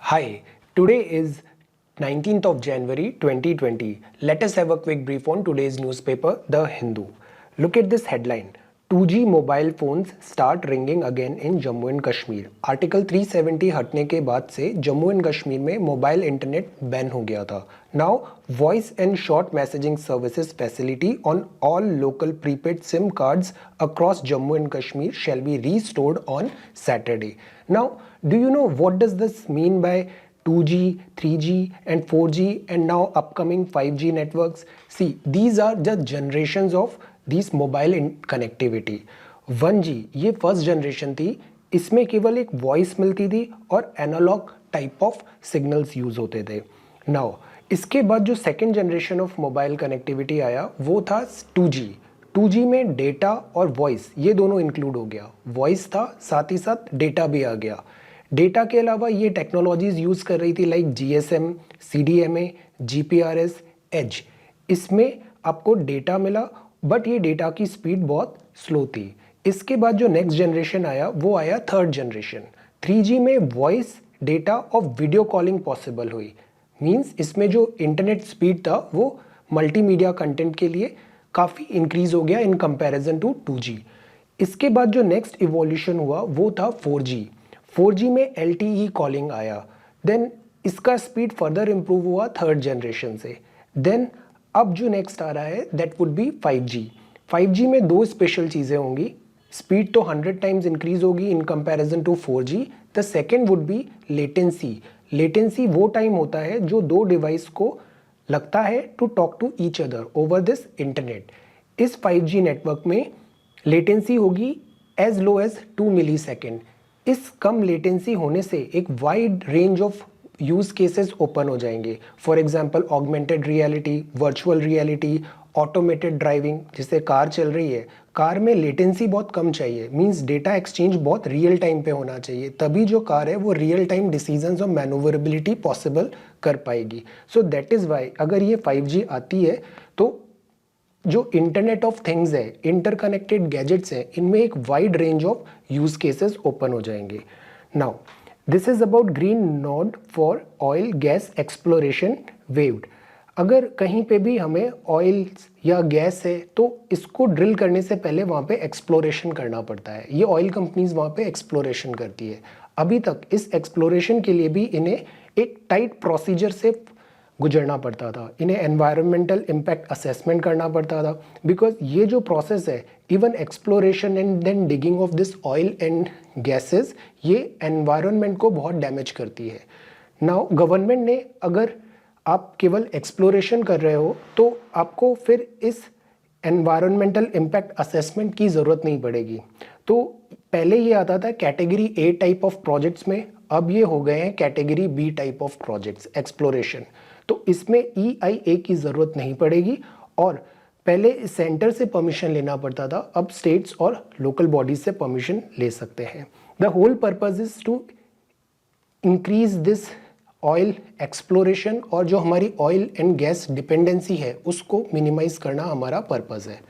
Hi, today is 19th of January 2020. Let us have a quick brief on today's newspaper, The Hindu. Look at this headline. 2G mobile phones start ringing again in Jammu and Kashmir. Article 370 हटने के बाद से Jammu and Kashmir में mobile internet ban हो गया था. Now voice and short messaging services facility on all local prepaid SIM cards across Jammu and Kashmir shall be restored on Saturday. Now, do you know what does this mean by 2G, 3G and 4G and now upcoming 5G networks? See, these are just generations of these mobile connectivity. 1G ये first generation थी. इसमें केवल एक voice मिलती थी और analog type of signals use होते थे. नाउ इसके बाद जो second generation of mobile connectivity आया वो था 2G. 2G में डेटा और वॉइस ये दोनों इंक्लूड हो गया. वॉइस था, साथ ही साथ डेटा भी आ गया. डेटा के अलावा ये टेक्नोलॉजीज यूज कर रही थी like GSM, CDMA, GPRS, edge. इसमें आपको डेटा मिला बट ये डेटा की स्पीड बहुत स्लो थी. इसके बाद जो नेक्स्ट जनरेशन आया वो आया थर्ड जनरेशन. 3G में वॉइस, डेटा और वीडियो कॉलिंग पॉसिबल हुई. मींस इसमें जो इंटरनेट स्पीड था वो मल्टीमीडिया कंटेंट के लिए काफ़ी इंक्रीज हो गया इन कंपैरिजन टू 2G. इसके बाद जो नेक्स्ट इवोल्यूशन हुआ वो था 4G. 4G में LTE कॉलिंग आया. देन इसका स्पीड फर्दर इम्प्रूव हुआ थर्ड जनरेशन से. देन अब जो नेक्स्ट आ रहा है that would be 5G. 5G में दो स्पेशल चीज़ें होंगी. स्पीड तो 100 टाइम्स इंक्रीज होगी in comparison to 4G. The second would be latency. Latency वो टाइम होता है जो दो डिवाइस को लगता है to talk to each other over this internet. इस 5G नेटवर्क में लेटेंसी होगी as low as 2 millisecond. इस कम लेटेंसी होने से एक wide range of use cases open हो जाएंगे. For example augmented reality, virtual reality, automated driving. जैसे कार चल रही है, कार में लेटेंसी बहुत कम चाहिए. मींस डेटा एक्सचेंज बहुत रियल टाइम पे होना चाहिए, तभी जो कार है वो रियल टाइम डिसीजंस और मैनूवरेबिलिटी पॉसिबल कर पाएगी. सो दैट इज़ वाई अगर ये 5G आती है तो जो इंटरनेट ऑफ थिंग्स है, इंटरकनेक्टेड गैजेट्स हैं, इनमें एक wide range of use cases open हो जाएंगे. Now this is about green node for oil gas exploration waived. अगर कहीं पे भी हमें ऑयल या गैस है तो इसको ड्रिल करने से पहले वहाँ पे एक्सप्लोरेशन करना पड़ता है. ये ऑयल कंपनीज वहाँ पे एक्सप्लोरेशन करती है. अभी तक इस एक्सप्लोरेशन के लिए भी इन्हें एक टाइट प्रोसीजर से गुजरना पड़ता था. इन्हें एनवायरमेंटल इम्पैक्ट असेसमेंट करना पड़ता था. बिकॉज ये जो प्रोसेस है, even exploration and then digging of this oil and gases, ये एनवायरनमेंट को बहुत डैमेज करती है. नाउ गवर्नमेंट ने, अगर आप केवल एक्सप्लोरेशन कर रहे हो तो आपको फिर इस एनवायरमेंटल इम्पैक्ट असेसमेंट की ज़रूरत नहीं पड़ेगी. तो पहले ये आता था category A type of projects में, अब ये हो गए हैं category B type of projects exploration. तो इसमें EIA की ज़रूरत नहीं पड़ेगी और पहले सेंटर से परमिशन लेना पड़ता था, अब स्टेट्स और लोकल बॉडीज से परमिशन ले सकते हैं. The whole purpose is to increase this oil exploration और जो हमारी ऑयल एंड गैस डिपेंडेंसी है उसको मिनिमाइज करना हमारा पर्पज है.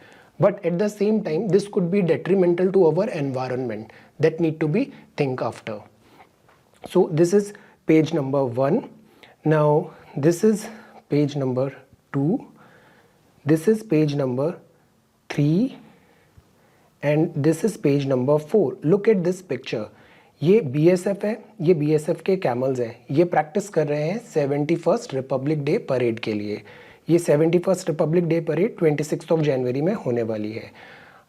But at the same time this could be detrimental to our environment that need to be think after. So this is page number 1. Now this is page number 2, this is page number 3 and this is page number 4. look at this picture. ये BSF है, ये BSF के camels हैं. ये practice कर रहे हैं 71st Republic day parade के लिए. ये 71st रिपब्लिक डे परेड 26 जनवरी में होने वाली है.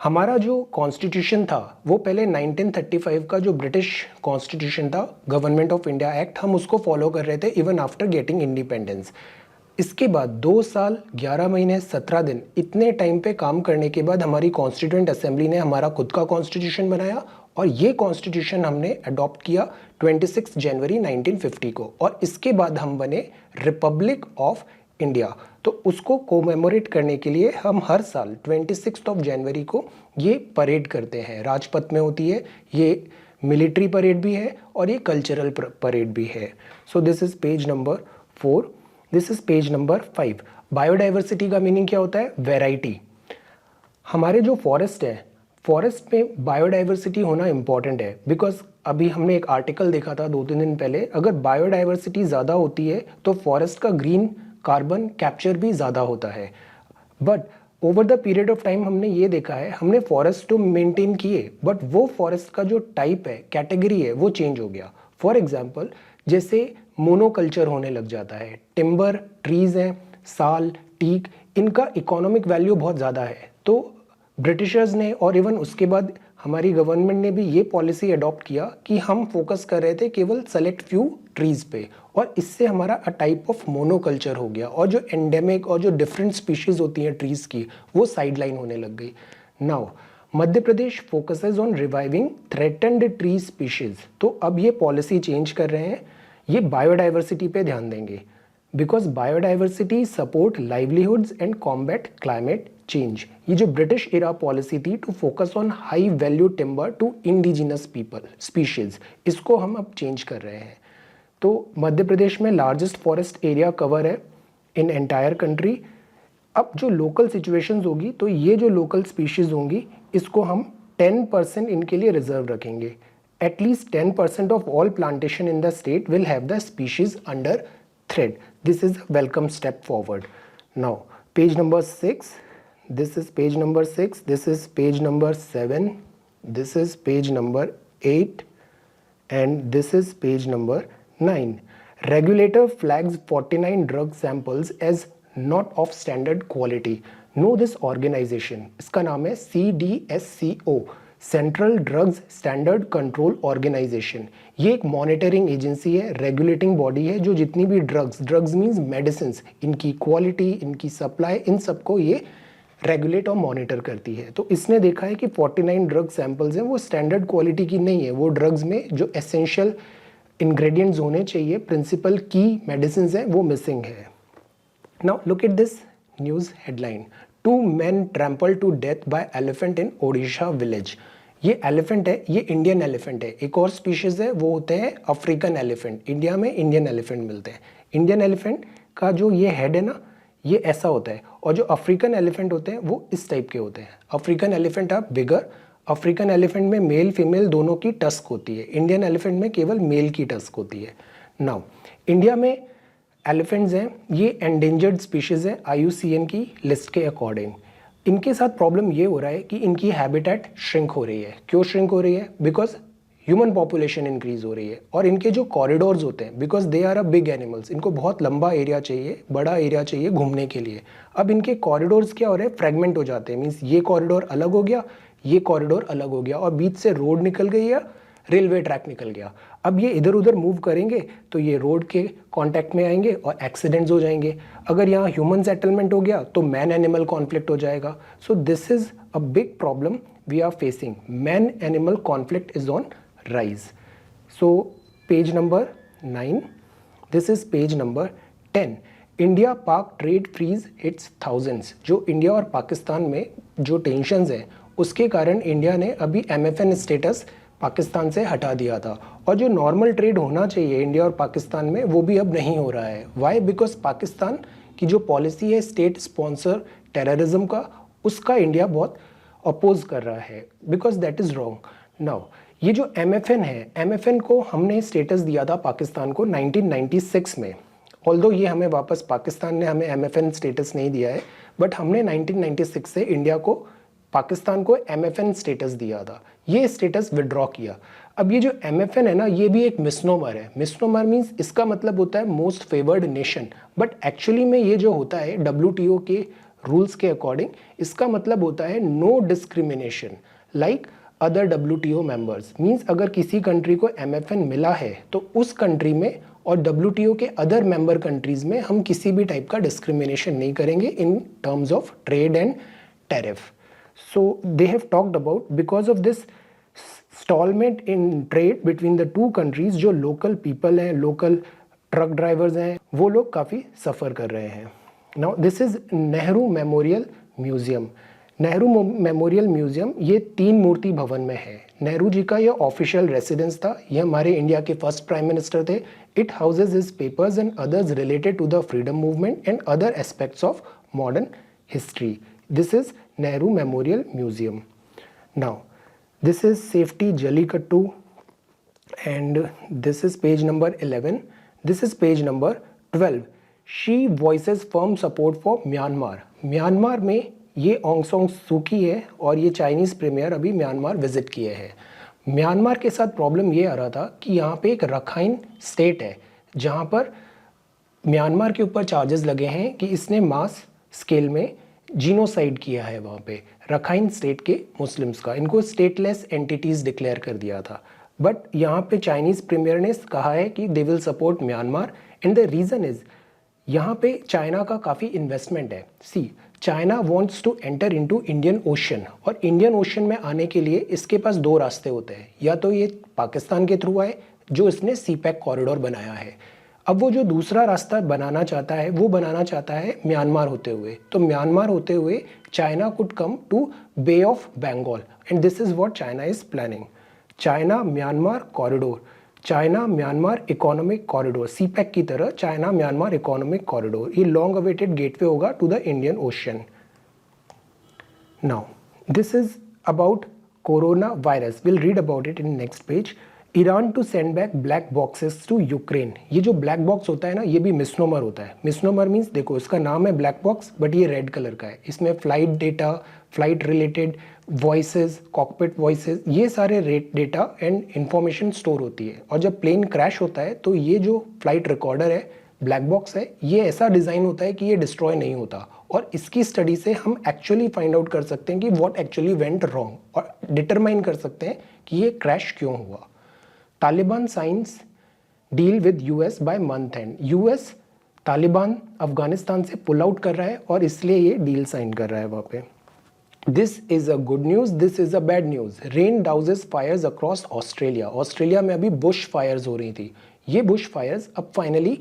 हमारा जो कॉन्स्टिट्यूशन था वो पहले 1935 का जो ब्रिटिश कॉन्स्टिट्यूशन था, गवर्नमेंट ऑफ इंडिया एक्ट, हम उसको फॉलो कर रहे थे इवन आफ्टर गेटिंग इंडिपेंडेंस. इसके बाद 2 साल 11 महीने 17 दिन इतने टाइम पे काम करने के बाद हमारी कॉन्स्टिट्यूएंट असेंबली ने हमारा खुद का कॉन्स्टिट्यूशन बनाया और ये कॉन्स्टिट्यूशन हमने अडॉप्ट किया 26 जनवरी 1950 को. और इसके बाद हम बने रिपब्लिक ऑफ इंडिया. तो उसको कोमेमोरेट करने के लिए हम हर साल 26 जनवरी को ये परेड करते हैं. राजपथ में होती है. ये मिलिट्री परेड भी है और ये कल्चरल परेड भी है. सो this is page number 4. This is page number 5. Biodiversity का मीनिंग क्या होता है? वैरायटी. हमारे जो फॉरेस्ट है, फॉरेस्ट में बायोडाइवर्सिटी होना इम्पॉर्टेंट है, बिकॉज अभी हमने एक आर्टिकल देखा था 2-3 दिन पहले, अगर बायोडाइवर्सिटी ज़्यादा होती है तो फॉरेस्ट का ग्रीन कार्बन कैप्चर भी ज़्यादा होता है। But over the period of time हमने ये देखा है, हमने फॉरेस्ट तो मेंटेन किए बट वो फॉरेस्ट का जो टाइप है, कैटेगरी है, वो चेंज हो गया। फॉर एग्जाम्पल जैसे मोनोकल्चर होने लग जाता है, टिम्बर ट्रीज हैं, साल, टीक, इनका इकोनॉमिक वैल्यू बहुत ज़्यादा है। तो ब्रिटिशर्स ने और इवन उसके बाद हमारी गवर्नमेंट ने भी ये पॉलिसी अडॉप्ट किया कि हम फोकस कर रहे थे केवल सेलेक्ट फ्यू ट्रीज पे, और इससे हमारा अ टाइप ऑफ मोनोकल्चर हो गया, और जो एंडेमिक और जो डिफरेंट स्पीशीज होती हैं ट्रीज की, वो साइडलाइन होने लग गई। Now Madhya Pradesh focuses on reviving threatened tree species. तो अब ये पॉलिसी चेंज कर रहे हैं, ये बायोडाइवर्सिटी पे ध्यान देंगे, because biodiversity support livelihoods and combat climate change. ये जो ब्रिटिश एरा पॉलिसी थी to focus on high value timber to indigenous people species, इसको हम अब चेंज कर रहे हैं। तो मध्य प्रदेश में लार्जेस्ट फॉरेस्ट एरिया कवर है इन एंटायर कंट्री। अब जो लोकल सिचुएशंस होगी, तो ये जो लोकल स्पीशीज होंगी, इसको हम 10% इनके लिए रिजर्व रखेंगे। At least 10% of all plantation in the state will have the species under thread. This is a welcome step forward. Now page number 6, this is page number 6, this is page number 7, this is page number 8, and this is page number 9. Regulator flags 49 drug samples as not of standard quality. Know this organization, इसका नाम है CDSCO, central drugs standard control organisation. ये एक monitoring agency है, regulating body है, जो जितनी भी ड्रग्स मीन्स मेडिसिन, इनकी क्वालिटी, इनकी सप्लाई, इन सबको ये रेगुलेट और मॉनिटर करती है। तो इसने देखा है कि 49 ड्रग सैंपल्स हैं, वो स्टैंडर्ड क्वालिटी की नहीं है। वो ड्रग्स में जो एसेंशियल इंग्रेडिएंट्स होने चाहिए, प्रिंसिपल की मेडिसिन हैं, वो मिसिंग है। Now look at this news headline, 2 men trampled to death by elephant in Odisha village. ये एलिफेंट है, ये इंडियन एलिफेंट है। एक और स्पीशीज है, वो होते हैं अफ्रीकन एलिफेंट। इंडिया में इंडियन एलिफेंट मिलते हैं। इंडियन एलिफेंट का जो ये हेड है ना, ये ऐसा होता है, और जो अफ्रीकन एलिफेंट होते हैं वो इस टाइप के होते हैं। African elephant are bigger. African elephant में मेल फीमेल दोनों की टस्क होती है, इंडियन एलिफेंट में केवल मेल की टस्क होती है। नाउ इंडिया में एलिफेंट्स हैं, ये एंडेंजर्ड स्पीशीज़ है IUCN की लिस्ट के अकॉर्डिंग। इनके साथ प्रॉब्लम ये हो रहा है कि इनकी हैबिटेट श्रिंक हो रही है। क्यों श्रिंक हो रही है? बिकॉज ह्यूमन पॉपुलेशन इंक्रीज हो रही है, और इनके जो कॉरिडोर्स होते हैं, because they are a big animals, इनको बहुत लंबा एरिया चाहिए, बड़ा एरिया चाहिए घूमने के लिए। अब इनके कॉरिडोर्स क्या हो रहे हैं? फ्रेगमेंट हो जाते हैं। मीन्स ये कॉरिडोर अलग हो गया, ये कॉरिडोर अलग हो गया, और बीच से रोड निकल गई या रेलवे ट्रैक निकल गया। अब ये इधर उधर मूव करेंगे तो ये रोड के कांटेक्ट में आएंगे और एक्सीडेंट्स हो जाएंगे। अगर यहाँ ह्यूमन सेटलमेंट हो गया तो मैन एनिमल कॉन्फ्लिक्ट हो जाएगा। So this is a big problem we are facing. Man animal conflict is on rise. So page number 9, this is page number 10. India पाक ट्रेड फ्रीज हिट्स थाउजेंड्स। जो India और पाकिस्तान में जो tensions हैं, उसके कारण इंडिया ने अभी MFN स्टेटस पाकिस्तान से हटा दिया था, और जो नॉर्मल ट्रेड होना चाहिए इंडिया और पाकिस्तान में, वो भी अब नहीं हो रहा है। वाई? बिकॉज पाकिस्तान की जो पॉलिसी है स्टेट स्पॉन्सर टेररिज्म का, उसका इंडिया बहुत अपोज कर रहा है, because that is wrong. Now ये जो MFN है, MFN को हमने स्टेटस दिया था पाकिस्तान को 1996 में। ऑल्दो ये हमें वापस, पाकिस्तान ने हमें MFN स्टेटस नहीं दिया है, बट हमने 1996 से इंडिया को, पाकिस्तान को MFN स्टेटस दिया था। ये स्टेटस विड्रॉ किया। अब ये जो MFN है ना, ये भी एक मिसनोमर है। मिसनोमर मीन्स इसका मतलब होता है most favoured nation, but actually में ये जो होता है WTO के रूल्स के अकॉर्डिंग, इसका मतलब होता है no discrimination like other WTO members. Means अगर किसी कंट्री को MFN मिला है तो उस कंट्री में और WTO के अदर मेंबर कंट्रीज में हम किसी भी टाइप का डिस्क्रिमिनेशन नहीं करेंगे in terms of trade and tariff. So they have talked about, because of this stalemate in trade between the two countries, जो लोकल पीपल हैं, लोकल ट्रक ड्राइवर्स हैं, वो लोग काफ़ी सफ़र कर रहे हैं। Now this is Nehru memorial museum. Nehru memorial museum ये 3 मूर्ति भवन में है। नेहरू जी का ये ऑफिशियल रेसिडेंस था, ये हमारे इंडिया के फर्स्ट प्राइम मिनिस्टर थे। It houses his papers and others related to the freedom movement and other aspects of modern history. This is Nehru memorial museum. Now, this is Safety Jallikattu, and this is page number 11. This is page number 12. She voices firm support for Myanmar. Myanmar में ये Aung सांग सूकी है और ये Chinese premiere अभी Myanmar visit किए हैं। Myanmar के साथ प्रॉब्लम ये आ रहा था कि यहाँ पे एक रखाइन स्टेट है जहाँ पर म्यांमार के ऊपर चार्जेस लगे हैं कि इसने मास स्केल में जीनोसाइड किया है वहाँ पे रखाइन स्टेट के मुस्लिम्स का। इनको स्टेटलेस एंटिटीज़ डिक्लेयर कर दिया था। बट यहाँ पे चाइनीज़ प्रीमियर ने कहा है कि they will support Myanmar, and the reason is यहाँ पे चाइना का काफ़ी इन्वेस्टमेंट है। See, China wants to enter into Indian Ocean, और इंडियन ओशन में आने के लिए इसके पास दो रास्ते होते हैं, या तो ये पाकिस्तान के थ्रू आए जो इसने सी पैक कॉरिडोर बनाया है। अब वो जो दूसरा रास्ता बनाना चाहता है वो बनाना चाहता है म्यांमार होते हुए। तो म्यांमार होते हुए China could come to bay of Bengal, and this is what China is planning. China Myanmar corridor, China Myanmar economic corridor, CPEC की तरह चाइना म्यांमार इकोनॉमिक कॉरिडोर, ये लॉन्ग अवेटेड गेटवे होगा to the Indian ocean. Now this is about corona virus, will read about it in next page. Iran to send back black boxes to Ukraine. ये जो black box होता है ना, ये भी misnomer होता है। मिसनोमर मीन्स, देखो इसका नाम है ब्लैक बॉक्स बट ये रेड कलर का है। इसमें flight data, flight related voices, cockpit voices, ये सारे डेटा एंड इंफॉर्मेशन स्टोर होती है। और जब प्लेन क्रैश होता है तो ये जो फ्लाइट रिकॉर्डर है, ब्लैक बॉक्स है, ये ऐसा डिज़ाइन होता है कि ये डिस्ट्रॉय नहीं होता। और इसकी स्टडी से हम एक्चुअली फाइंड आउट कर सकते हैं कि व्हाट एक्चुअली वेंट रॉन्ग, और डिटरमाइन कर सकते हैं कि ये क्रैश क्यों हुआ। Taliban science deal with US by month and. US Taliban Afghanistan से पुल आउट कर रहा है और इसलिए ये डील साइन कर रहा है वहाँ पे। This is a good news, this is a bad news. Rain douses fires across Australia. Australia में अभी बुश फायर्स हो रही थी, ये बुश फायर्स अब फाइनली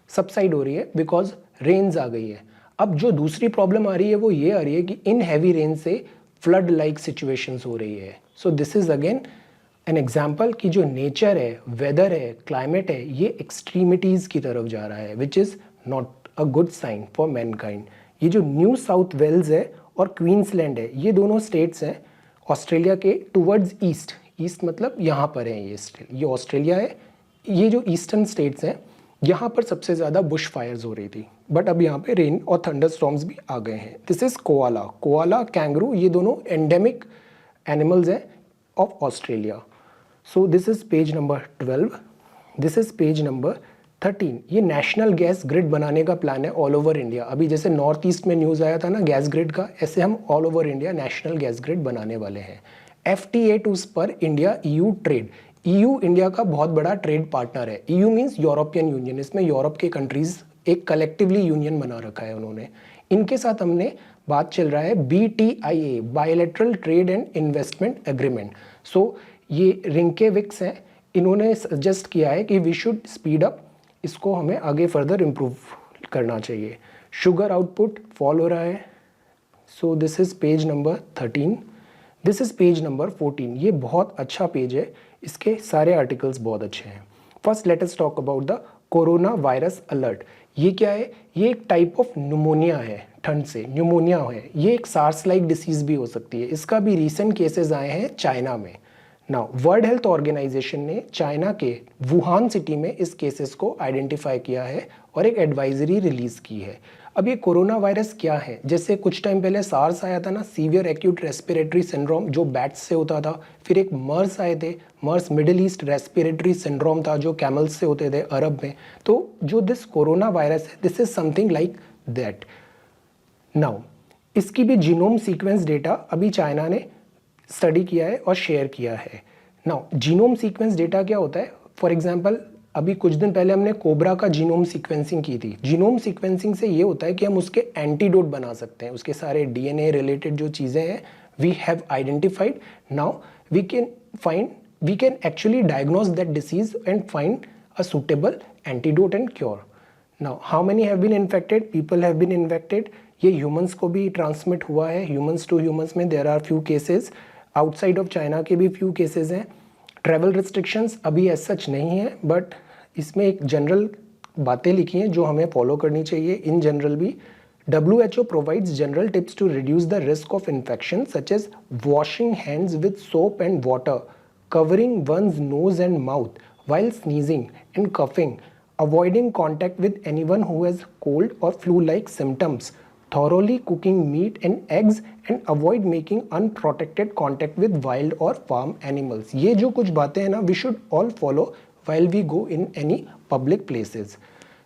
सबसाइड हो रही है बिकॉज रेन्स आ गई है। अब जो दूसरी प्रॉब्लम आ रही है वो ये आ रही है कि इन हैवी रेन से फ्लड लाइक सिचुएशंस हो रही है। सो this is again an example कि जो नेचर है, वेदर है, क्लाइमेट है, ये एक्सट्रीमिटीज़ की तरफ जा रहा है, which is not a good sign for mankind. ये जो न्यू साउथ वेल्स है और क्वींसलैंड है, ये दोनों स्टेट्स हैं ऑस्ट्रेलिया के टुवर्ड्स ईस्ट। ईस्ट मतलब यहाँ पर है, ये ऑस्ट्रेलिया है। ये जो ईस्टर्न स्टेट्स हैं, यहाँ पर सबसे ज़्यादा बुश फायर्स हो रही थी, बट अब यहाँ पे रेन और थंडर स्टॉर्म्स भी आ गए हैं। This is koala, koala, kangaroo, ये दोनों एंडेमिक एनिमल्स हैं of Australia. So this is page number 12। This is page number 13। ये नेशनल गैस ग्रिड बनाने का प्लान है ऑल ओवर इंडिया। अभी जैसे नॉर्थ ईस्ट में न्यूज़ आया था ना गैस ग्रिड का, ऐसे हम all over India national gas grid बनाने वाले हैं। FTA टूल्स पर India EU trade. EU India का बहुत बड़ा ट्रेड पार्टनर है। EU मीन्स यूरोपियन यूनियन, इसमें यूरोप के कंट्रीज़ एक कलेक्टिवली यूनियन बना रखा है उन्होंने। इनके साथ हमने बात चल रहा है BTIA, bilateral trade and investment agreement. So ये रिंकेविक्स हैं, इन्होंने सजेस्ट किया है कि वी शुड स्पीड अप, इसको हमें आगे फर्दर इम्प्रूव करना चाहिए। शुगर आउटपुट फॉल हो रहा है। So this is page number 13। This is page number 14। ये बहुत अच्छा पेज है, इसके सारे आर्टिकल्स बहुत अच्छे हैं। First let us talk about the corona virus alert. ये क्या है? ये एक टाइप ऑफ न्यूमोनिया है, ठंड से न्यूमोनिया है। ये एक सार्स लाइक डिसीज़ भी हो सकती है। इसका भी रिसेंट केसेस आए हैं चाइना में। नाउ वर्ल्ड हेल्थ ऑर्गेनाइजेशन ने चाइना के वुहान सिटी में इस केसेस को आइडेंटिफाई किया है और एक एडवाइजरी रिलीज़ की है। अब ये कोरोना वायरस क्या है? जैसे कुछ टाइम पहले सार्स आया था ना, सीवियर एक्यूट रेस्पिरेटरी सिंड्रोम, जो बैट्स से होता था। फिर एक मर्स आए थे, मर्स मिडिल ईस्ट रेस्पिरेटरी सिंड्रोम था जो कैमल्स से होते थे अरब में। तो जो दिस कोरोना वायरस है, this is something like that. Now इसकी भी जीनोम सीक्वेंस डेटा अभी चाइना ने स्टडी किया है और शेयर किया है। नाउ जीनोम सीक्वेंस डेटा क्या होता है? फॉर एग्जांपल अभी कुछ दिन पहले हमने कोबरा का जीनोम सीक्वेंसिंग की थी। जीनोम सीक्वेंसिंग से ये होता है कि हम उसके एंटीडोट बना सकते हैं, उसके सारे DNA रिलेटेड जो चीज़ें हैं we have identified. Now we can actually diagnose that disease and find a suitable antidote and cure. Now how many have been infected? People have been infected. ये ह्यूमंस को भी ट्रांसमिट हुआ है, humans to humans में there are few cases. Outside of China के भी few cases हैं। Travel restrictions अभी एज सच नहीं है, बट इसमें एक जनरल बातें लिखी हैं जो हमें फॉलो करनी चाहिए। इन जनरल भी WHO provides general tips to reduce the risk of infection such as washing hands with soap and water, covering one's nose and mouth while sneezing and coughing, avoiding contact with anyone who has cold or flu-like symptoms, thoroughly cooking meat and eggs and avoid making unprotected contact with wild or farm animals. ये जो कुछ बातें हैं ना, we should all follow while we go in any public places.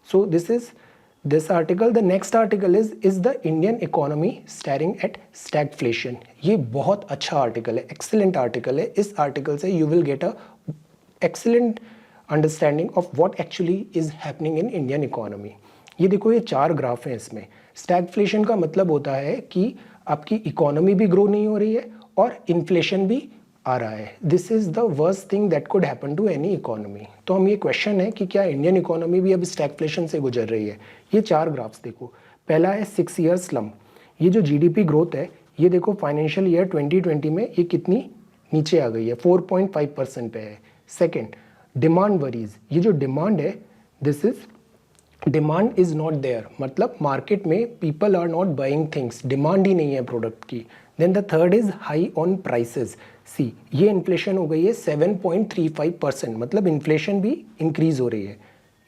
So this article. The next article is the Indian economy staring at stagflation. ये बहुत अच्छा article है, एक्सीलेंट आर्टिकल है. इस आर्टिकल से you will get a excellent understanding of what actually is happening in Indian economy. ये देखो, ये 4 ग्राफ हैं इसमें. स्टैगफ्लेशन का मतलब होता है कि आपकी इकोनॉमी भी ग्रो नहीं हो रही है और इन्फ्लेशन भी आ रहा है. This is the worst thing that could happen to any economy. तो हम ये क्वेश्चन है कि क्या इंडियन इकोनॉमी भी अब स्टैगफ्लेशन से गुजर रही है. ये 4 ग्राफ्स देखो. पहला है 6 ईयर स्लम. ये जो जीडीपी ग्रोथ है, ये देखो फाइनेंशियल ईयर 2020 में ये कितनी नीचे आ गई है, 4.5% पे है. Second, demand worries. ये जो डिमांड है, this is demand is not there, मतलब मार्केट में people are not buying things, demand ही नहीं है प्रोडक्ट की. Then the third is high on prices. See, ये इन्फ्लेशन हो गई है 7.35%, मतलब इन्फ्लेशन भी इंक्रीज हो रही है.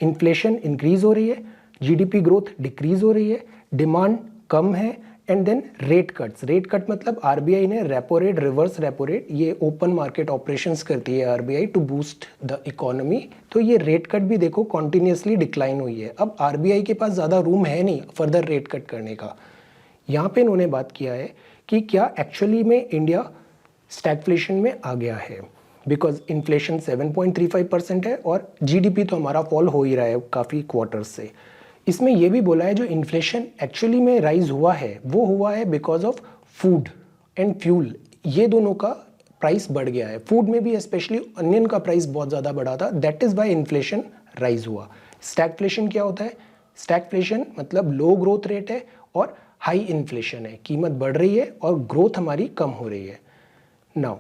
इन्फ्लेशन इंक्रीज हो रही है, जीडीपी ग्रोथ डिक्रीज हो रही है, डिमांड कम है. And then rate cuts. Rate cut मतलब आरबीआई ने repo rate, reverse repo rate, ये ओपन मार्केट ऑपरेशंस करती है RBI to boost the economy. तो ये रेट कट भी देखो कॉन्टिन्यूसली डिक्लाइन हुई है. अब आरबीआई के पास ज़्यादा रूम है नहीं फर्दर रेट कट करने का. यहाँ पे इन्होंने बात किया है कि क्या एक्चुअली में इंडिया स्टैगफ्लेशन में आ गया है, बिकॉज इन्फ्लेशन 7.35% है और जीडीपी तो हमारा फॉल हो ही रहा है काफ़ी क्वार्टर्स से. इसमें यह भी बोला है जो इन्फ्लेशन एक्चुअली में राइज हुआ है वो हुआ है because of food and fuel. ये दोनों का प्राइस बढ़ गया है. फूड में भी स्पेशली अनियन का प्राइस बहुत ज़्यादा बढ़ा था, that is why inflation rise हुआ. स्टैगफ्लेशन क्या होता है? स्टैगफ्लेशन मतलब लो ग्रोथ रेट है और हाई इन्फ्लेशन है, कीमत बढ़ रही है और ग्रोथ हमारी कम हो रही है. नाउ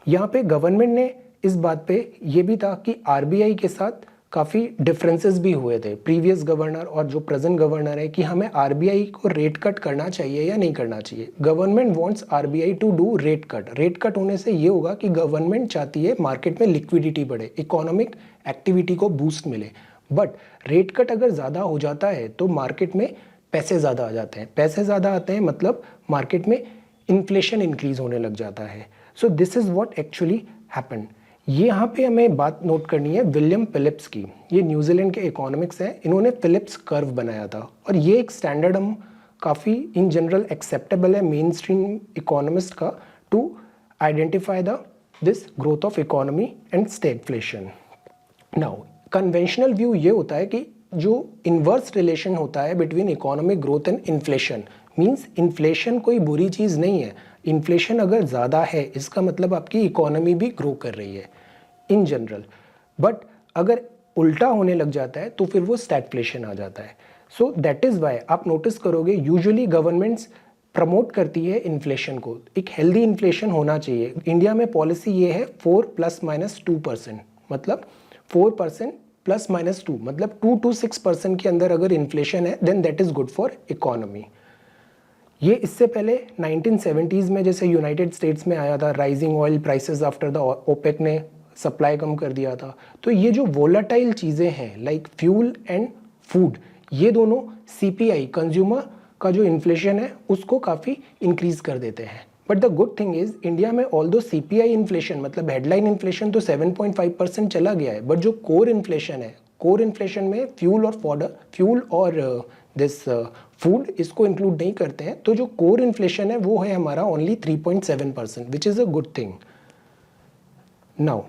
यहाँ पे गवर्नमेंट ने इस बात पे ये भी था कि आरबीआई के साथ काफ़ी डिफरेंसेस भी हुए थे, प्रीवियस गवर्नर और जो प्रेजेंट गवर्नर है, कि हमें आरबीआई को रेट कट करना चाहिए या नहीं करना चाहिए. Government wants RBI to do rate cut. Rate cut होने से ये होगा कि गवर्नमेंट चाहती है मार्केट में लिक्विडिटी बढ़े, इकोनॉमिक एक्टिविटी को बूस्ट मिले. बट रेट कट अगर ज़्यादा हो जाता है तो मार्केट में पैसे ज़्यादा आ जाते हैं. पैसे ज़्यादा आते हैं मतलब मार्केट में इन्फ्लेशन इंक्रीज होने लग जाता है. So this is what actually happened. ये यहाँ पे हमें बात नोट करनी है विलियम फिलिप्स की. ये न्यूजीलैंड के इकोनॉमिक्स हैं. इन्होंने फिलिप्स कर्व बनाया था और ये एक स्टैंडर्ड हम काफ़ी इन जनरल एक्सेप्टेबल है मेन स्ट्रीम इकोनॉमिस्ट का to identify the this growth of economy and stagflation. Now conventional view ये होता है कि जो इन्वर्स रिलेशन होता है between economic growth and inflation, means inflation कोई बुरी चीज़ नहीं है. इन्फ्लेशन अगर ज़्यादा है इसका मतलब आपकी इकोनॉमी भी ग्रो कर रही है इन जनरल. बट अगर उल्टा होने लग जाता है तो फिर वो स्टैगफ्लेशन आ जाता है. सो दैट इज़ वाई आप नोटिस करोगे यूजुअली गवर्नमेंट्स प्रमोट करती है इन्फ्लेशन को. एक हेल्दी इन्फ्लेशन होना चाहिए. इंडिया में पॉलिसी ये है 4 ± 2%, मतलब 4% ±2, मतलब 2 to 6% के अंदर अगर इन्फ्लेशन है then that is good for economy. ये इससे पहले 1970s में जैसे यूनाइटेड स्टेट्स में आया था, rising oil prices after the OPEC ने सप्लाई कम कर दिया था. तो ये जो वोलाटाइल चीज़ें हैं लाइक फ्यूल एंड फूड, ये दोनों सीपीआई कंज्यूमर का जो इन्फ्लेशन है उसको काफ़ी इंक्रीज कर देते हैं. But the good thing is India में ऑल्दो सीपीआई इन्फ्लेशन मतलब हेडलाइन इन्फ्लेशन तो 7.5% चला गया है, बट जो कोर इन्फ्लेशन है, कोर इन्फ्लेशन में फ्यूल और दिस फूड इसको इंक्लूड नहीं करते हैं. तो जो कोर इन्फ्लेशन है वो है हमारा only 3.7%, which is a good thing. Now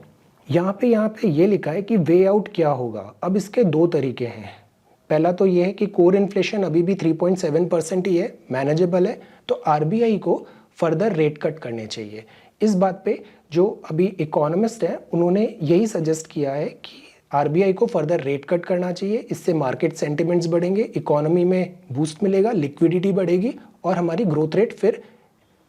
यहाँ पे ये लिखा है कि वे आउट क्या होगा. अब इसके 2 तरीके हैं. पहला तो ये है कि कोर इन्फ्लेशन अभी भी 3.7% ही है, मैनेजेबल है, तो आरबीआई को फर्दर रेट कट करने चाहिए. इस बात पे जो अभी इकोनॉमिस्ट हैं उन्होंने यही सजेस्ट किया है कि आरबीआई को फर्दर रेट कट करना चाहिए. इससे मार्केट सेंटिमेंट्स बढ़ेंगे, इकोनॉमी में बूस्ट मिलेगा, लिक्विडिटी बढ़ेगी और हमारी ग्रोथ रेट फिर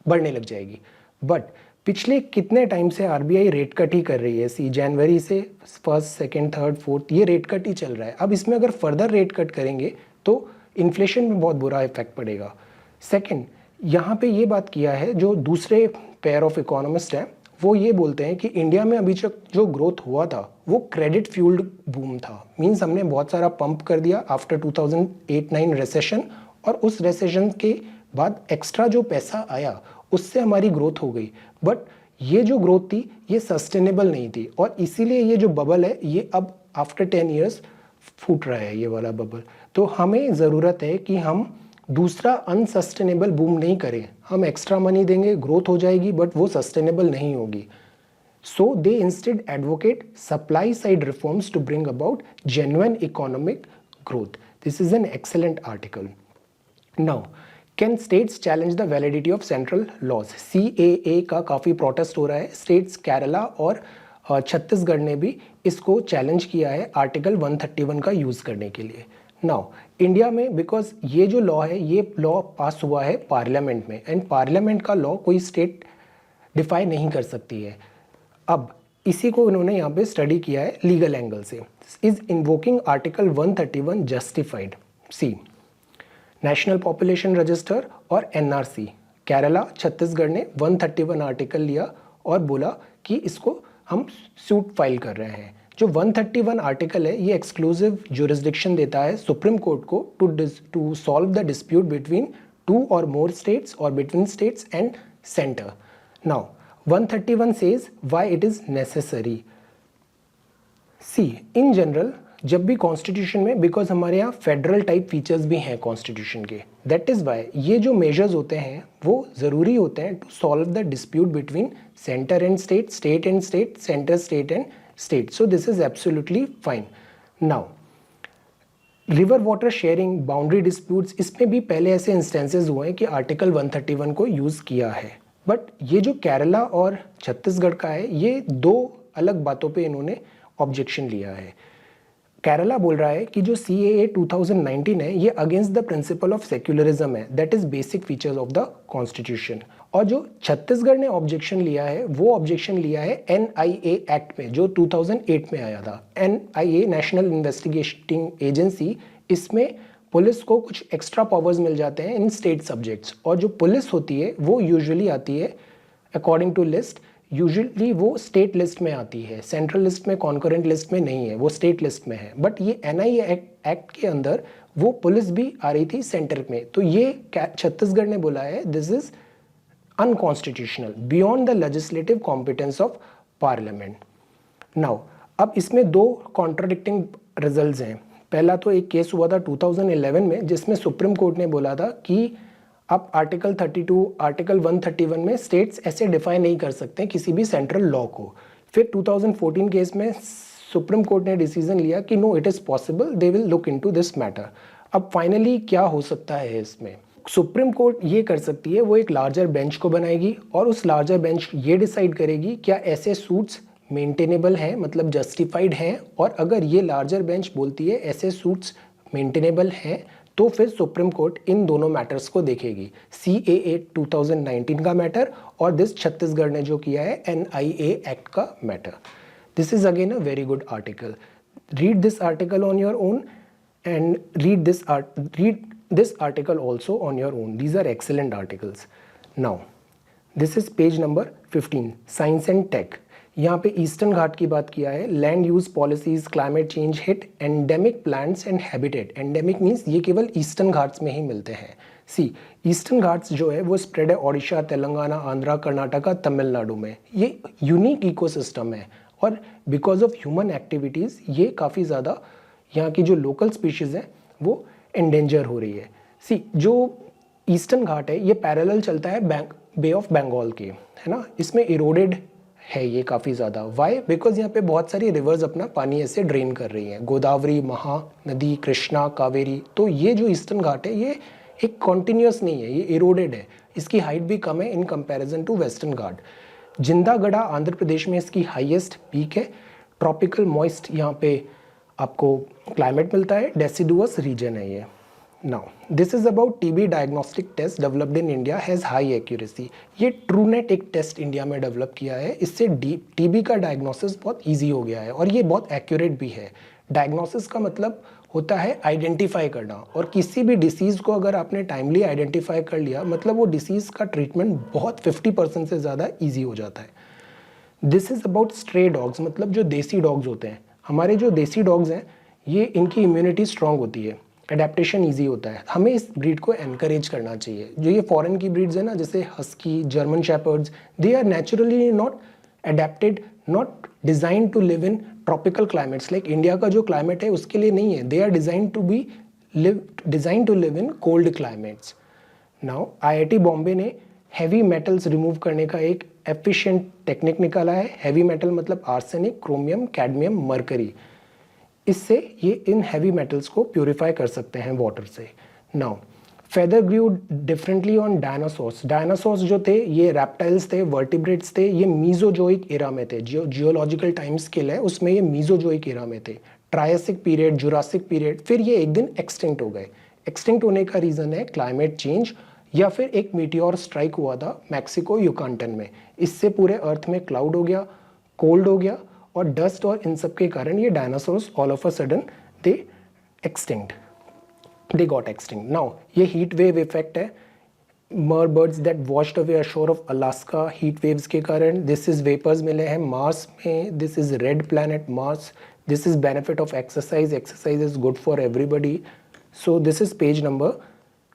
बढ़ने लग जाएगी. बट पिछले कितने टाइम से आरबीआई रेट कट ही कर रही है. जनवरी से 1st, 2nd, 3rd, 4th ये रेट कट ही चल रहा है. अब इसमें अगर फर्दर रेट कट करेंगे तो इन्फ्लेशन में बहुत बुरा इफेक्ट पड़ेगा। सेकंड, यहाँ पे ये बात किया है जो दूसरे पेयर ऑफ इकोनॉमिस्ट हैं, वो ये बोलते हैं कि इंडिया में अभी तक जो ग्रोथ हुआ था वो क्रेडिट फ्यूल्ड बूम था। मींस हमने बहुत सारा पंप कर दिया आफ्टर 2008-9 रिसेशन, और उस रिसेशन के बाद एक्स्ट्रा जो पैसा आया उससे हमारी ग्रोथ हो गई। बट ये जो ग्रोथ थी ये सस्टेनेबल नहीं थी, और इसीलिए ये जो बबल है ये अब आफ्टर 10 ईयर्स फूट रहा है, ये वाला बबल। तो हमें ज़रूरत है कि हम दूसरा अनसस्टेनेबल बूम नहीं करें। हम एक्स्ट्रा मनी देंगे, ग्रोथ हो जाएगी, बट वो सस्टेनेबल नहीं होगी। So they instead advocate supply side reforms to bring about genuine economic growth. This is an excellent article. Now, can states challenge the validity of central laws? CAA का काफ़ी protest हो रहा है। States Kerala और छत्तीसगढ़ ने भी इसको चैलेंज किया है आर्टिकल 131 का यूज़ करने के लिए। नाउ, इंडिया में बिकॉज ये जो लॉ है ये लॉ पास हुआ है पार्लियामेंट में, एंड पार्लियामेंट का लॉ कोई स्टेट डिफाई नहीं कर सकती है। अब इसी को इन्होंने यहाँ पे स्टडी किया है लीगल एंगल से। Is invoking article 131 justified? See, national population register और NRC, केरला छत्तीसगढ़ ने 131 आर्टिकल लिया और बोला कि इसको हम सूट फाइल कर रहे हैं। जो 131 आर्टिकल है ये एक्सक्लूसिव जुरिस्डिक्शन देता है सुप्रीम कोर्ट को to solve the dispute between 2 और मोर स्टेट्स और between states and centre. Now 131 says why it is necessary. See, in general जब भी कॉन्स्टिट्यूशन में, बिकॉज हमारे यहाँ फेडरल टाइप फीचर्स भी हैं कॉन्स्टिट्यूशन के, दैट इज़ वाई ये जो मेजर्स होते हैं वो ज़रूरी होते हैं to solve the dispute between centre and state, state and state, centre state and state. So this is absolutely fine. Now, river water sharing, boundary disputes, इसमें भी पहले ऐसे इंस्टेंसेस हुए हैं कि आर्टिकल 131 को यूज़ किया है। बट ये जो केरला और छत्तीसगढ़ का है ये दो अलग बातों पे इन्होंने ऑब्जेक्शन लिया है। केरला बोल रहा है कि जो CAA 2019 है ये against the principle of secularism है, that is basic features of the constitution. और जो छत्तीसगढ़ ने ऑब्जेक्शन लिया है वो ऑब्जेक्शन लिया है NIA एक्ट में जो 2008 में आया था। NIA, नेशनल इन्वेस्टिगेटिंग एजेंसी, इसमें पुलिस को कुछ एक्स्ट्रा पावर्स मिल जाते हैं इन स्टेट सब्जेक्ट्स, और जो पुलिस होती है वो यूजुअली आती है अकॉर्डिंग टू लिस्ट, यूजुअली वो स्टेट लिस्ट में आती है, सेंट्रल लिस्ट में, कॉन्करेंट लिस्ट में नहीं है, वो स्टेट लिस्ट में है। बट ये NIA एक्ट के अंदर वो पुलिस भी आ रही थी सेंटर में। तो ये छत्तीसगढ़ ने बोला है this is unconstitutional, beyond the legislative competence of parliament. Now, अब इसमें दो कॉन्ट्राडिक्टिंग रिजल्ट्स हैं। पहला तो एक केस हुआ था 2011 में जिसमें सुप्रीम कोर्ट ने बोला था कि अब आर्टिकल 32, आर्टिकल 131 में स्टेट्स ऐसे डिफाइन नहीं कर सकते किसी भी सेंट्रल लॉ को। फिर 2014 केस में सुप्रीम कोर्ट ने डिसीजन लिया कि no, it is possible, they will look into this matter. अब फाइनली क्या हो सकता है इसमें? सुप्रीम कोर्ट ये कर सकती है, वो एक लार्जर बेंच को बनाएगी और उस लार्जर बेंच ये डिसाइड करेगी क्या ऐसे सूट्स मेंटेनेबल हैं, मतलब जस्टिफाइड हैं, और अगर ये लार्जर बेंच बोलती है ऐसे सूट्स मेंटेनेबल हैं तो फिर सुप्रीम कोर्ट इन दोनों मैटर्स को देखेगी, CAA 2019 का मैटर और दिस छत्तीसगढ़ ने जो किया है NIA एक्ट का matter. This is again a very good article. Read this article on your own and read this article also on your own. These are excellent articles. Now, this is page number 15, Science and Tech. यहाँ पे eastern घाट की बात किया है। Land use policies, climate change hit endemic plants and habitat. Endemic means ये केवल eastern Ghats में ही मिलते हैं। सी, ईस्टर्न घाट्स जो है वो स्प्रेड है ओडिशा, तेलंगाना, आंध्रा, कर्नाटका, तमिलनाडु में। ये यूनिक इकोसिस्टम है और बिकॉज ऑफ ह्यूमन एक्टिविटीज़ ये काफ़ी ज़्यादा यहाँ की जो लोकल स्पीशीज़ हैं वो एंडेंजर हो रही है। सी, जो ईस्टर्न घाट है ये पैरेलल चलता है बे ऑफ बंगाल के, है ना। इसमें इरोडेड है ये काफ़ी ज़्यादा। वाई? बिकॉज यहाँ पे बहुत सारी रिवर्स अपना पानी ऐसे ड्रेन कर रही हैं, गोदावरी, महानदी, कृष्णा, कावेरी। तो ये जो ईस्टर्न घाट है ये एक कॉन्टिन्यूस नहीं है, ये इरोडेड है। इसकी हाइट भी कम है इन कंपैरिजन टू वेस्टर्न घाट। जिंदागढ़ा आंध्र प्रदेश में इसकी हाईएस्ट पीक है। ट्रॉपिकल मॉइस्ट यहाँ पे आपको क्लाइमेट मिलता है। डेसिडुअस रीजन है ये। Now this is about TB diagnostic test developed in India has high accuracy. ये ट्रूनेट एक टेस्ट इंडिया में डेवलप किया है। इससे TB का डायग्नोसिस बहुत ईजी हो गया है और ये बहुत एक्यूरेट भी है। डायग्नोसिस का मतलब होता है आइडेंटिफाई करना, और किसी भी डिसीज़ को अगर आपने टाइमली आइडेंटिफाई कर लिया मतलब वो डिसीज़ का ट्रीटमेंट बहुत 50% से ज़्यादा ईजी हो जाता है। This is about stray dogs, मतलब जो देसी डॉग्स होते हैं। हमारे जो देसी डॉग्स हैं ये इनकी इम्यूनिटी स्ट्रांग होती है, अडेप्टेशन ईजी होता है। हमें इस ब्रीड को एनकरेज करना चाहिए। जो ये फॉरेन की ब्रीड्स है ना, जैसे husky, German shepherds, they are naturally not adapted, not design to live in tropical climates. Like India का जो क्लाइमेट है उसके लिए नहीं है। They are design to live in cold climates. Now IIT Bombay ने हैवी मेटल्स रिमूव करने का एक एफिशिएंट टेक्निक निकाला है। हैवी मेटल मतलब आर्सेनिक, क्रोमियम, कैडमियम, मरकरी। इससे ये इन हैवी मेटल्स को प्यूरिफाई कर सकते हैं वाटर से। Now feather grew differently on dinosaurs. Dinosaurs जो थे ये रेप्टाइल्स थे, वर्टिब्रेट्स थे, ये मीजोजोइक एरा में थे। जो जियोलॉजिकल टाइम स्केल है उसमें ये मीजोजोइक एरा में थे। ट्रायसिक पीरियड, जुरासिक पीरियड, फिर ये एक दिन एक्सटिंक्ट हो गए। एक्सटिंक्ट होने का रीज़न है क्लाइमेट चेंज या फिर एक मीटियोर स्ट्राइक हुआ था मैक्सिको युकांटन में। इससे पूरे अर्थ में क्लाउड हो गया, कोल्ड हो गया, और डस्ट और इन सब के कारण ये dinosaurs all of a sudden they got extinct. Now ये हीट वेव इफेक्ट है। मर birds that washed away assure of Alaska heat waves के कारण। दिस इज वेपर्स मिले हैं मार्स में। This is red planet Mars. This is benefit of exercise. Exercise is good for everybody. So this is page number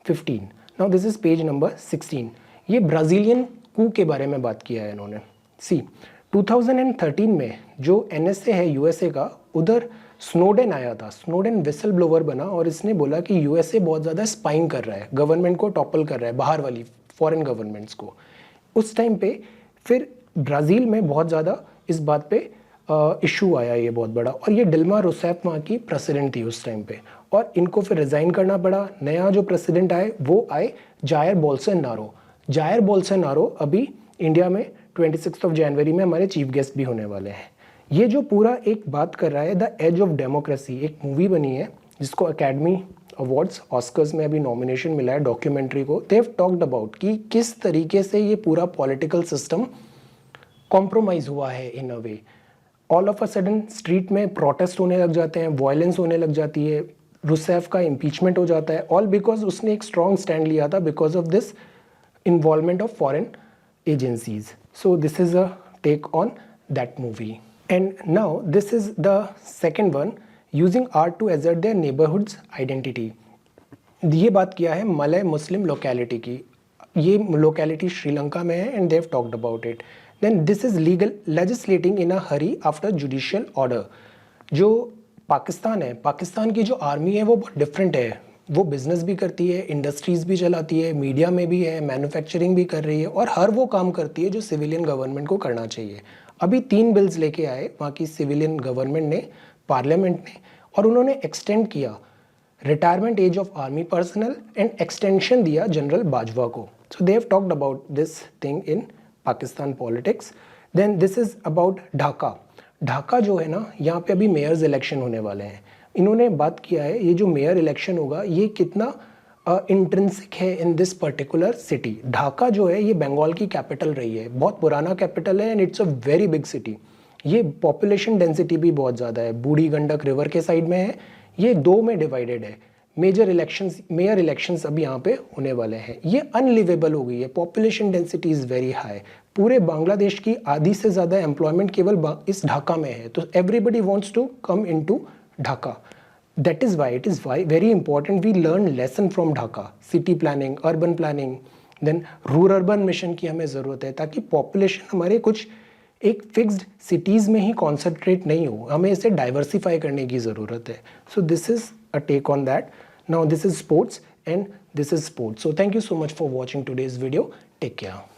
15। Now this is page number 16। ये Brazilian कू के बारे में बात किया है इन्होंने। सी 2013 में जो NSA है USA का, उधर स्नोडेन आया था। स्नोडेन विसल ब्लोवर बना और इसने बोला कि USA बहुत ज़्यादा स्पाइंग कर रहा है, गवर्नमेंट को टॉपल कर रहा है, बाहर वाली फॉरेन गवर्नमेंट्स को। उस टाइम पे फिर ब्राज़ील में बहुत ज़्यादा इस बात पे इशू आया ये बहुत बड़ा, और ये डिल्मा रूसेफ वहाँ की प्रेसिडेंट थी उस टाइम पे, और इनको फिर रिज़ाइन करना पड़ा। नया जो प्रेसिडेंट आए वो आए जायर बोल्सोनारो। जायर बोल्सोनारो अभी इंडिया में 26 जनवरी में हमारे चीफ गेस्ट भी होने वाले हैं। ये जो पूरा एक बात कर रहा है द एज ऑफ डेमोक्रेसी, एक मूवी बनी है जिसको अकेडमी अवार्ड्स ऑस्कर्स में अभी नॉमिनेशन मिला है डॉक्यूमेंट्री को। दे हैव टॉक्ड अबाउट कि किस तरीके से ये पूरा पॉलिटिकल सिस्टम कॉम्प्रोमाइज़ हुआ है in a way. All of a sudden street में प्रोटेस्ट होने लग जाते हैं, वायलेंस होने लग जाती है, रूसेफ का इम्पीचमेंट हो जाता है, ऑल बिकॉज उसने एक स्ट्रॉन्ग स्टैंड लिया था because of this involvement of foreign agencies. So this is a take on that movie. And now this is the second one, using art to assert their neighborhood's identity. ये बात किया है Malay मुस्लिम locality की। ये locality Sri Lanka में है and they have talked about it. Then this is legal legislating in a hurry after judicial order. जो पाकिस्तान है, पाकिस्तान की जो आर्मी है वो बहुत डिफरेंट है। वो बिजनेस भी करती है, इंडस्ट्रीज़ भी चलाती है, मीडिया में भी है, मैन्युफैक्चरिंग भी कर रही है, और हर वो काम करती है जो सिविलियन गवर्नमेंट को करना चाहिए। अभी 3 बिल्स लेके आए वहाँ की सिविलियन गवर्नमेंट ने, पार्लियामेंट ने, और उन्होंने एक्सटेंड किया retirement age of army personnel and extension दिया जनरल बाजवा को। So they have talked about this thing in Pakistan politics. Then this is about Dhaka. Dhaka जो है ना, यहाँ पे अभी मेयर्स इलेक्शन होने वाले हैं। इन्होंने बात किया है ये जो मेयर इलेक्शन होगा ये कितना इंट्रिंसिक है in this particular city. Dhaka जो है ये बंगाल की कैपिटल रही है, बहुत पुराना कैपिटल है, and it's a very big city. ये पॉपुलेशन डेंसिटी भी बहुत ज़्यादा है, बूढ़ी गंडक रिवर के साइड में है। ये 2 में डिवाइडेड है। मेयर इलेक्शंस अभी यहाँ पे होने वाले हैं। ये अनलिवेबल हो गई है, population density is very high. पूरे बांग्लादेश की आधी से ज़्यादा एम्प्लॉयमेंट केवल इस ढाका में है, तो everybody wants to come in to Dhaka. That is why it is very important we learn lesson from Dhaka. City planning, urban planning, then rural urban mission की हमें ज़रूरत है ताकि population हमारे कुछ एक फिक्स्ड cities में ही concentrate नहीं हो, हमें इसे diversify करने की ज़रूरत है. So this is a take on that. Now this is sports and this is sports. So thank you so much for watching today's video. Take care.